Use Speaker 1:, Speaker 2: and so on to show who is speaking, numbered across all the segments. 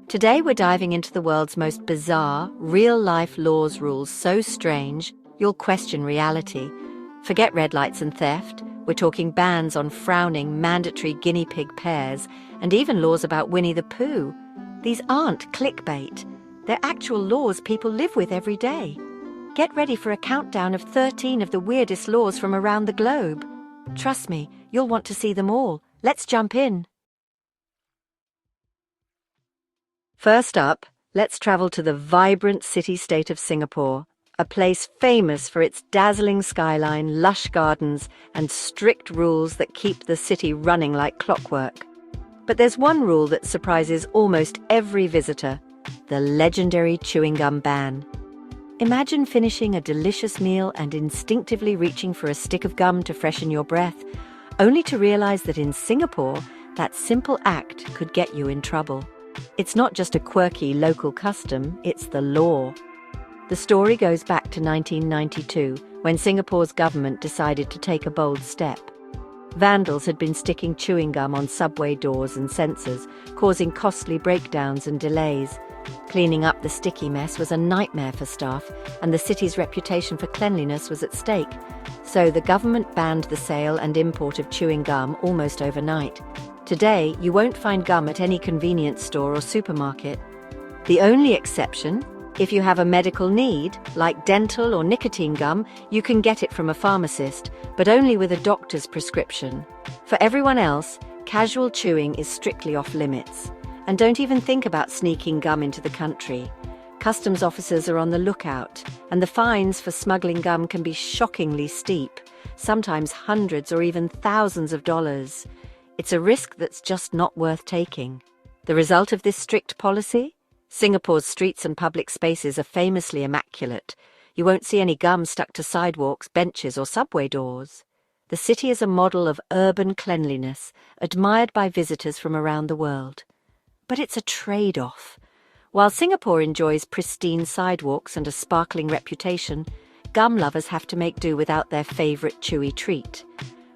Speaker 1: Today we're diving into the world's most bizarre, real-life laws rules so strange, you'll question reality. Forget red lights and theft. We're talking bans on frowning, mandatory guinea pig pairs, and even laws about Winnie the Pooh. These aren't clickbait. They're actual laws people live with every day. Get ready for a countdown of 13 of the weirdest laws from around the globe. Trust me, you'll want to see them all. Let's jump in. First up, let's travel to the vibrant city-state of Singapore, a place famous for its dazzling skyline, lush gardens, and strict rules that keep the city running like clockwork. But there's one rule that surprises almost every visitor: the legendary chewing gum ban. Imagine finishing a delicious meal and instinctively reaching for a stick of gum to freshen your breath, only to realize that in Singapore, that simple act could get you in trouble. It's not just a quirky local custom, it's the law. The story goes back to 1992, when Singapore's government decided to take a bold step. Vandals had been sticking chewing gum on subway doors and sensors, causing costly breakdowns and delays. Cleaning up the sticky mess was a nightmare for staff, and the city's reputation for cleanliness was at stake. So the government banned the sale and import of chewing gum almost overnight. Today, you won't find gum at any convenience store or supermarket. The only exception, if you have a medical need, like dental or nicotine gum, you can get it from a pharmacist, but only with a doctor's prescription. For everyone else, casual chewing is strictly off limits. And don't even think about sneaking gum into the country. Customs officers are on the lookout, and the fines for smuggling gum can be shockingly steep, sometimes hundreds or even thousands of dollars. It's a risk that's just not worth taking. The result of this strict policy? Singapore's streets and public spaces are famously immaculate. You won't see any gum stuck to sidewalks, benches, or subway doors. The city is a model of urban cleanliness, admired by visitors from around the world. But it's a trade-off. While Singapore enjoys pristine sidewalks and a sparkling reputation, gum lovers have to make do without their favourite chewy treat.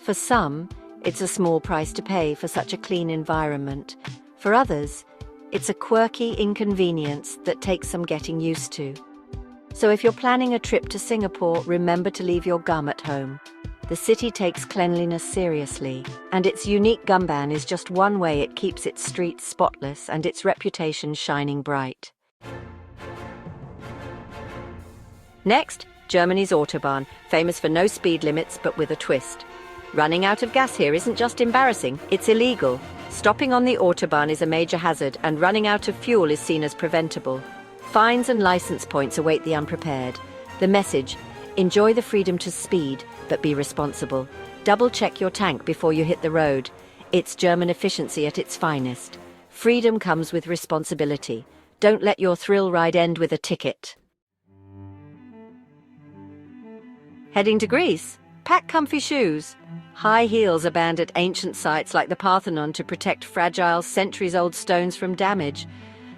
Speaker 1: For some, it's a small price to pay for such a clean environment. For others, it's a quirky inconvenience that takes some getting used to. So if you're planning a trip to Singapore, remember to leave your gum at home. The city takes cleanliness seriously, and its unique gum ban is just one way it keeps its streets spotless and its reputation shining bright. Next, Germany's Autobahn, famous for no speed limits but with a twist. Running out of gas here isn't just embarrassing, it's illegal. Stopping on the Autobahn is a major hazard, and running out of fuel is seen as preventable. Fines and license points await the unprepared. The message: enjoy the freedom to speed, but be responsible. Double-check your tank before you hit the road. It's German efficiency at its finest. Freedom comes with responsibility. Don't let your thrill ride end with a ticket. Heading to Greece? Pack comfy shoes. High heels are banned at ancient sites like the Parthenon to protect fragile, centuries-old stones from damage.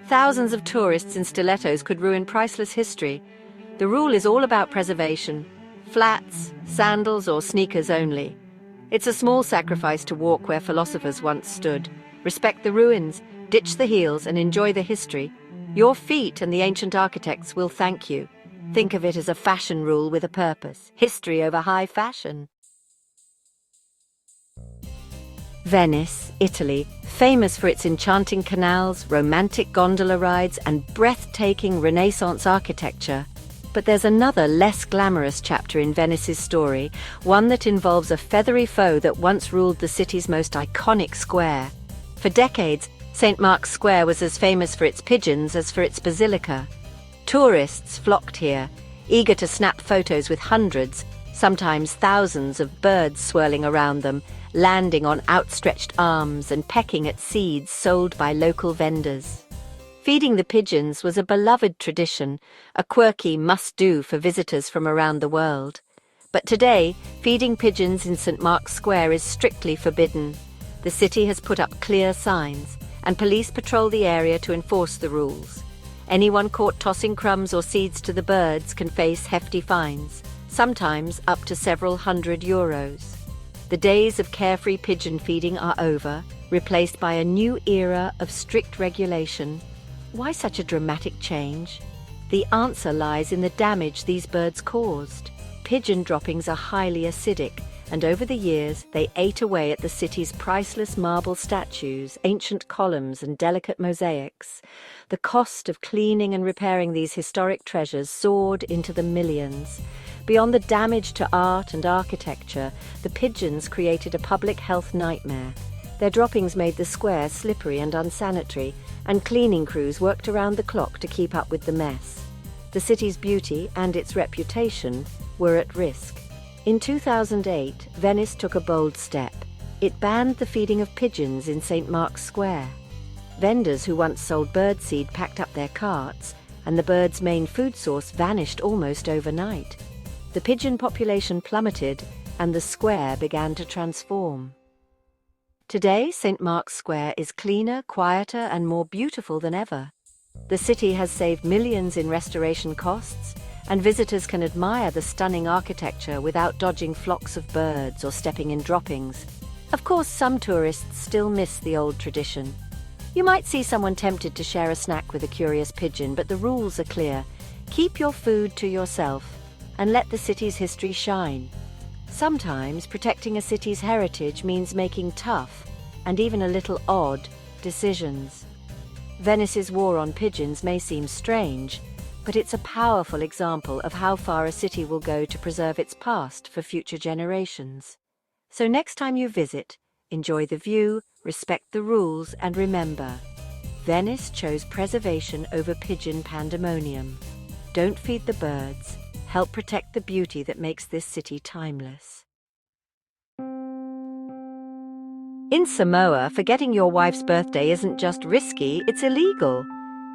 Speaker 1: Thousands of tourists in stilettos could ruin priceless history. The rule is all about preservation. Flats, sandals, or sneakers only. It's a small sacrifice to walk where philosophers once stood. Respect the ruins, ditch the heels, and enjoy the history. Your feet and the ancient architects will thank you. Think of it as a fashion rule with a purpose. History over high fashion. Venice, Italy, famous for its enchanting canals, romantic gondola rides, and breathtaking Renaissance architecture. But there's another, less glamorous chapter in Venice's story, one that involves a feathery foe that once ruled the city's most iconic square. For decades, St. Mark's Square was as famous for its pigeons as for its basilica. Tourists flocked here, eager to snap photos with hundreds, sometimes thousands of birds swirling around them, landing on outstretched arms and pecking at seeds sold by local vendors. Feeding the pigeons was a beloved tradition, a quirky must-do for visitors from around the world. But today, feeding pigeons in St. Mark's Square is strictly forbidden. The city has put up clear signs, and police patrol the area to enforce the rules. Anyone caught tossing crumbs or seeds to the birds can face hefty fines, sometimes up to several €100. The days of carefree pigeon feeding are over, replaced by a new era of strict regulation. Why such a dramatic change? The answer lies in the damage these birds caused. Pigeon droppings are highly acidic, and over the years they ate away at the city's priceless marble statues, ancient columns, and delicate mosaics. The cost of cleaning and repairing these historic treasures soared into the millions. Beyond the damage to art and architecture, the pigeons created a public health nightmare. Their droppings made the square slippery and unsanitary, and cleaning crews worked around the clock to keep up with the mess. The city's beauty and its reputation were at risk. In 2008, Venice took a bold step. It banned the feeding of pigeons in St. Mark's Square. Vendors who once sold birdseed packed up their carts, and the bird's main food source vanished almost overnight. The pigeon population plummeted, and the square began to transform. Today, St. Mark's Square is cleaner, quieter, and more beautiful than ever. The city has saved millions in restoration costs, and visitors can admire the stunning architecture without dodging flocks of birds or stepping in droppings. Of course, some tourists still miss the old tradition. You might see someone tempted to share a snack with a curious pigeon, but the rules are clear. Keep your food to yourself, and let the city's history shine. Sometimes protecting a city's heritage means making tough, and even a little odd, decisions. Venice's war on pigeons may seem strange, but it's a powerful example of how far a city will go to preserve its past for future generations. So next time you visit, enjoy the view, respect the rules, and remember, Venice chose preservation over pigeon pandemonium. Don't feed the birds. Help protect the beauty that makes this city timeless. In Samoa, forgetting your wife's birthday isn't just risky, it's illegal.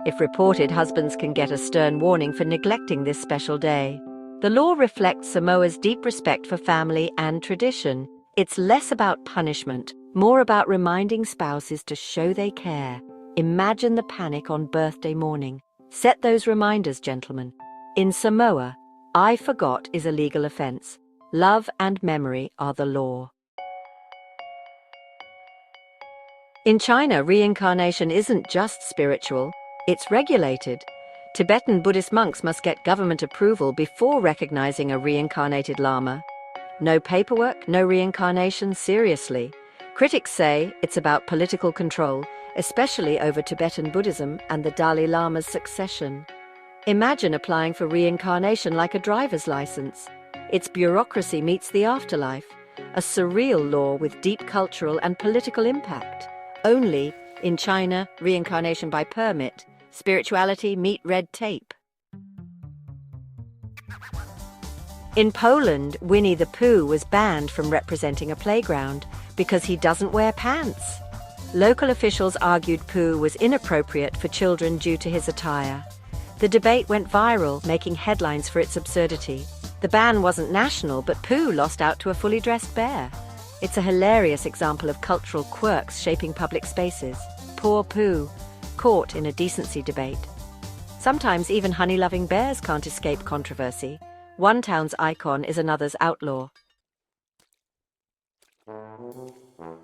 Speaker 1: If reported, husbands can get a stern warning for neglecting this special day. The law reflects Samoa's deep respect for family and tradition. It's less about punishment, more about reminding spouses to show they care. Imagine the panic on birthday morning. Set those reminders, gentlemen. In Samoa, I forgot is a legal offense. Love and memory are the law. In China, reincarnation isn't just spiritual, it's regulated. Tibetan Buddhist monks must get government approval before recognizing a reincarnated lama. No paperwork, no reincarnation, seriously. Critics say it's about political control, especially over Tibetan Buddhism and the Dalai Lama's succession. Imagine applying for reincarnation like a driver's license. Its bureaucracy meets the afterlife, a surreal law with deep cultural and political impact. Only, in China, reincarnation by permit, spirituality meet red tape. In Poland, Winnie the Pooh was banned from representing a playground because he doesn't wear pants. Local officials argued Pooh was inappropriate for children due to his attire. The debate went viral, making headlines for its absurdity. The ban wasn't national, but Pooh lost out to a fully dressed bear. It's a hilarious example of cultural quirks shaping public spaces. Poor Pooh, caught in a decency debate. Sometimes even honey-loving bears can't escape controversy. One town's icon is another's outlaw.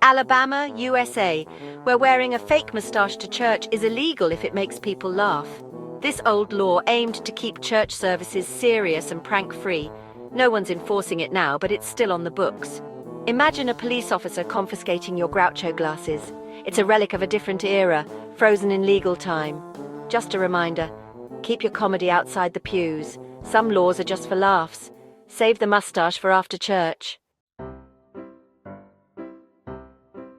Speaker 1: Alabama, USA, where wearing a fake moustache to church is illegal if it makes people laugh. This old law aimed to keep church services serious and prank-free. No one's enforcing it now, but it's still on the books. Imagine a police officer confiscating your Groucho glasses. It's a relic of a different era, frozen in legal time. Just a reminder, keep your comedy outside the pews. Some laws are just for laughs. Save the mustache for after church.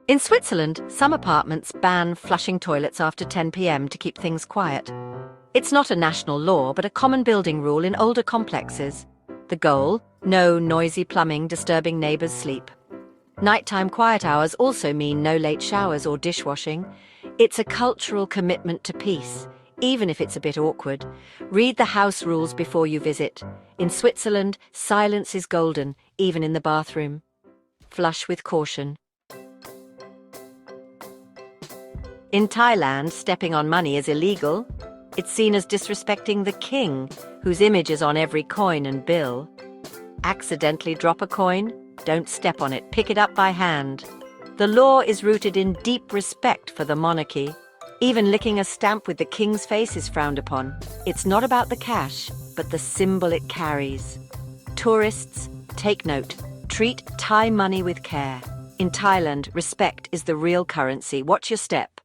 Speaker 1: In Switzerland, some apartments ban flushing toilets after 10 p.m. to keep things quiet. It's not a national law, but a common building rule in older complexes. The goal? No noisy plumbing disturbing neighbors' sleep. Nighttime quiet hours also mean no late showers or dishwashing. It's a cultural commitment to peace, even if it's a bit awkward. Read the house rules before you visit. In Switzerland, silence is golden, even in the bathroom. Flush with caution. In Thailand, stepping on money is illegal. It's seen as disrespecting the king, whose image is on every coin and bill. Accidentally drop a coin? Don't step on it, pick it up by hand. The law is rooted in deep respect for the monarchy. Even licking a stamp with the king's face is frowned upon. It's not about the cash, but the symbol it carries. Tourists, take note. Treat Thai money with care. In Thailand, respect is the real currency. Watch your step.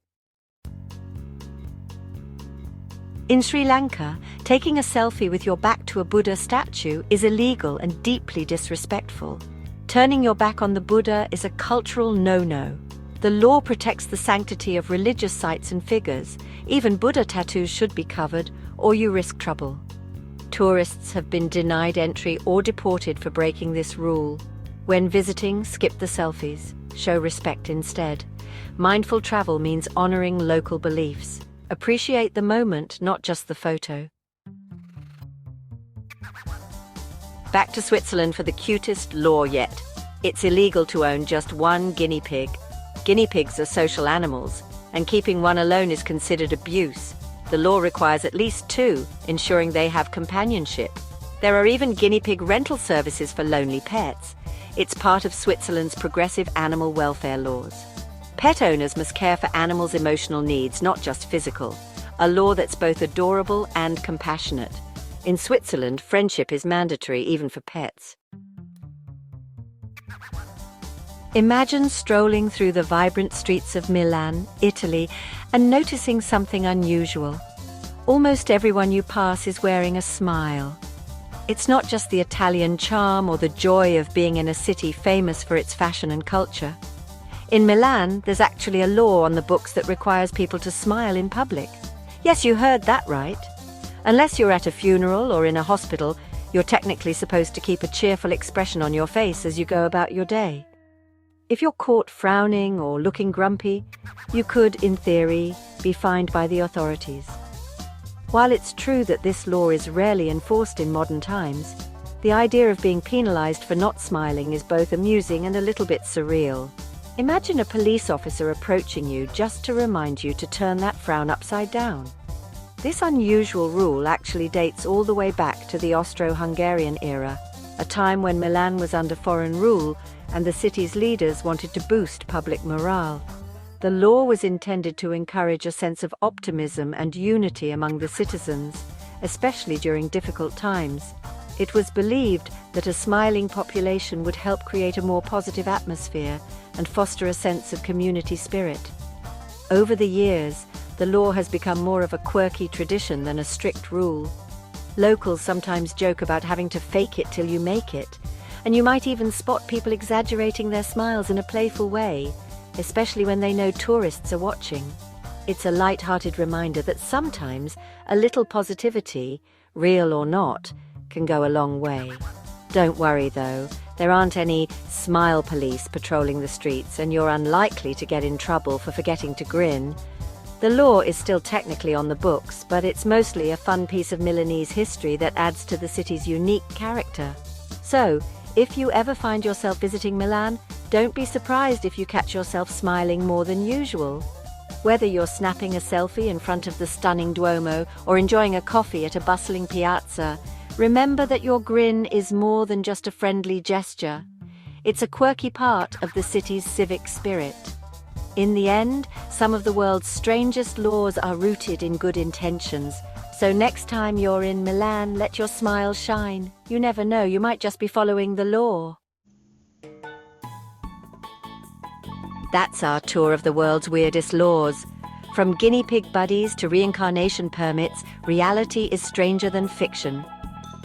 Speaker 1: In Sri Lanka, taking a selfie with your back to a Buddha statue is illegal and deeply disrespectful. Turning your back on the Buddha is a cultural no-no. The law protects the sanctity of religious sites and figures. Even Buddha tattoos should be covered, or you risk trouble. Tourists have been denied entry or deported for breaking this rule. When visiting, skip the selfies. Show respect instead. Mindful travel means honoring local beliefs. Appreciate the moment, not just the photo. Back to Switzerland for the cutest law yet. It's illegal to own just one guinea pig. Guinea pigs are social animals, and keeping one alone is considered abuse. The law requires at least two, ensuring they have companionship. There are even guinea pig rental services for lonely pets. It's part of Switzerland's progressive animal welfare laws. Pet owners must care for animals' emotional needs, not just physical. A law that's both adorable and compassionate. In Switzerland, friendship is mandatory even for pets. Imagine strolling through the vibrant streets of Milan, Italy, and noticing something unusual. Almost everyone you pass is wearing a smile. It's not just the Italian charm or the joy of being in a city famous for its fashion and culture. In Milan, there's actually a law on the books that requires people to smile in public. Yes, you heard that right. Unless you're at a funeral or in a hospital, you're technically supposed to keep a cheerful expression on your face as you go about your day. If you're caught frowning or looking grumpy, you could, in theory, be fined by the authorities. While it's true that this law is rarely enforced in modern times, the idea of being penalized for not smiling is both amusing and a little bit surreal. Imagine a police officer approaching you just to remind you to turn that frown upside down. This unusual rule actually dates all the way back to the Austro-Hungarian era, a time when Milan was under foreign rule and the city's leaders wanted to boost public morale. The law was intended to encourage a sense of optimism and unity among the citizens, especially during difficult times. It was believed that a smiling population would help create a more positive atmosphere and foster a sense of community spirit. Over the years, the law has become more of a quirky tradition than a strict rule. Locals sometimes joke about having to fake it till you make it, and you might even spot people exaggerating their smiles in a playful way, especially when they know tourists are watching. It's a light-hearted reminder that sometimes a little positivity, real or not, can go a long way. Don't worry though, there aren't any smile police patrolling the streets, and you're unlikely to get in trouble for forgetting to grin. The law is still technically on the books, but it's mostly a fun piece of Milanese history that adds to the city's unique character. So, if you ever find yourself visiting Milan, don't be surprised if you catch yourself smiling more than usual. Whether you're snapping a selfie in front of the stunning Duomo or enjoying a coffee at a bustling piazza, remember that your grin is more than just a friendly gesture. It's a quirky part of the city's civic spirit. In the end, some of the world's strangest laws are rooted in good intentions. So next time you're in Milan, let your smile shine. You never know, you might just be following the law. That's our tour of the world's weirdest laws. From guinea pig buddies to reincarnation permits, reality is stranger than fiction.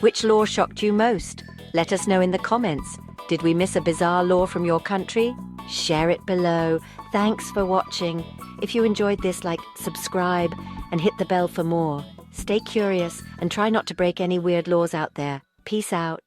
Speaker 1: Which law shocked you most? Let us know in the comments. Did we miss a bizarre law from your country? Share it below. Thanks for watching. If you enjoyed this, subscribe, and hit the bell for more. Stay curious and try not to break any weird laws out there. Peace out.